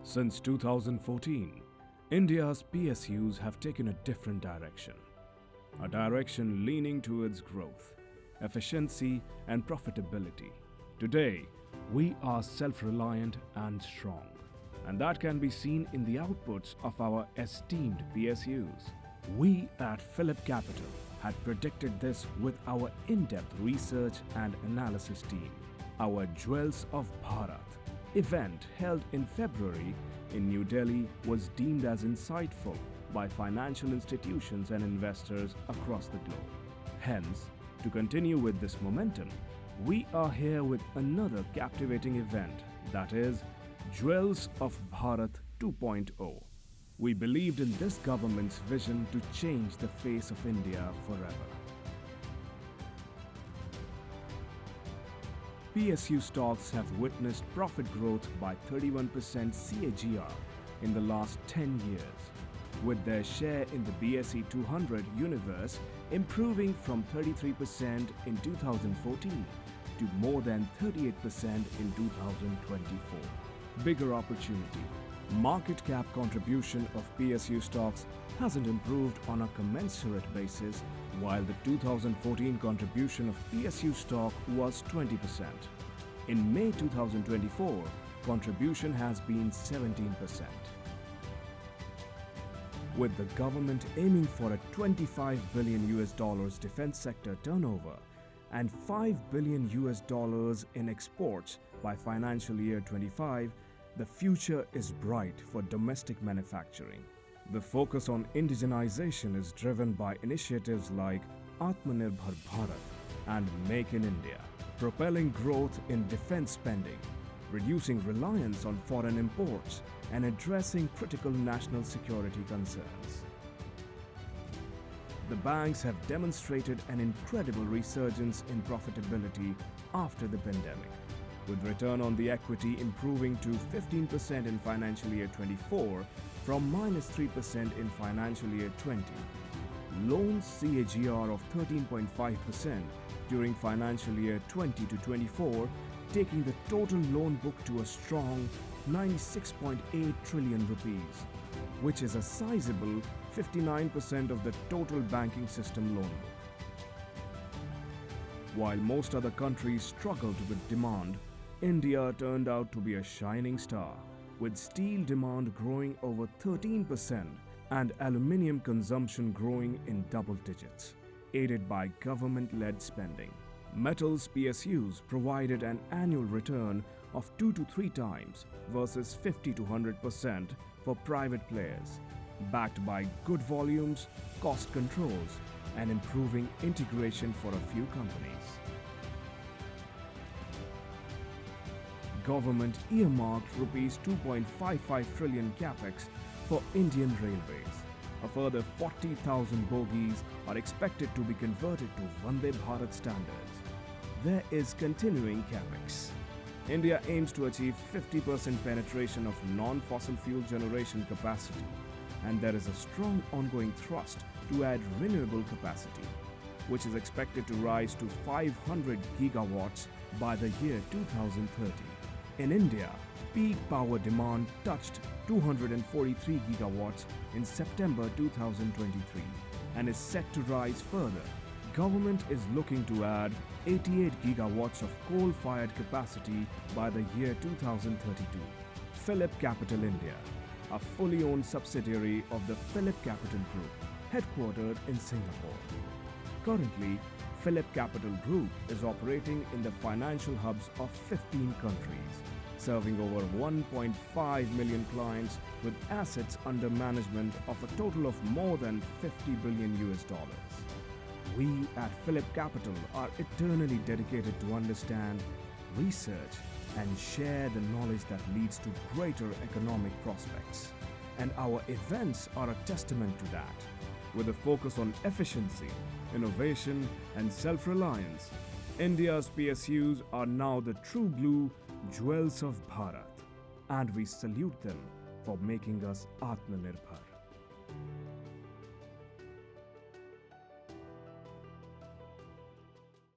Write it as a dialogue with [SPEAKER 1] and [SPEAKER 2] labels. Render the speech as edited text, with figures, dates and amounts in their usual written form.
[SPEAKER 1] Since 2014, India's PSUs have taken a different direction. A direction leaning towards growth, efficiency and profitability. Today, we are self-reliant and strong. And that can be seen in the outputs of our esteemed PSUs. We at PhillipCapital had predicted this with our in-depth research and analysis team. Our Jewels of Bharat event held in February in New Delhi was deemed as insightful by financial institutions and investors across the globe. Hence, to continue with this momentum, we are here with another captivating event, that is Jewels of Bharat 2.0. We believed in this government's vision to change the face of India forever. PSU stocks have witnessed profit growth by 31% CAGR in the last 10 years, with their share in the BSE 200 universe improving from 33% in 2014 to more than 38% in 2024. Bigger opportunity. Market cap contribution of PSU stocks hasn't improved on a commensurate basis, while the 2014 contribution of PSU stock was 20%. In May 2024, contribution has been 17%. With the government aiming for a $25 billion defense sector turnover and $5 billion in exports by financial year 25, the future is bright for domestic manufacturing. The focus on indigenization is driven by initiatives like Atmanirbhar Bharat and Make in India, propelling growth in defense spending, reducing reliance on foreign imports, and addressing critical national security concerns. The banks have demonstrated an incredible resurgence in profitability after the pandemic, with return on the equity improving to 15% in financial year 24 from -3% in financial year 20. Loans CAGR of 13.5% during financial year 20 to 24, taking the total loan book to a strong 96.8 trillion rupees, which is a sizable 59% of the total banking system loan book. While most other countries struggled with demand, India turned out to be a shining star, with steel demand growing over 13% and aluminium consumption growing in double digits, aided by government-led spending. Metals PSUs provided an annual return of 2 to 3 times versus 50 to 100% for private players, backed by good volumes, cost controls, and improving integration for a few companies. Government earmarked Rs 2.55 trillion capex for Indian Railways. A further 40,000 bogies are expected to be converted to Vande Bharat standards. There is continuing capex. India aims to achieve 50% penetration of non-fossil fuel generation capacity, and there is a strong ongoing thrust to add renewable capacity, which is expected to rise to 500 gigawatts by the year 2030. In India, peak power demand touched 243 gigawatts in September 2023 and is set to rise further. Government is looking to add 88 gigawatts of coal-fired capacity by the year 2032. PhillipCapital India, a fully owned subsidiary of the PhillipCapital Group, headquartered in Singapore. Currently, PhillipCapital Group is operating in the financial hubs of 15 countries, serving over 1.5 million clients with assets under management of a total of more than $50 billion. We at PhillipCapital are eternally dedicated to understand, research, and share the knowledge that leads to greater economic prospects. And our events are a testament to that. With a focus on efficiency, innovation, and self-reliance, India's PSUs are now the true blue Jewels of Bharat, and we salute them for making us Atmanirbhar.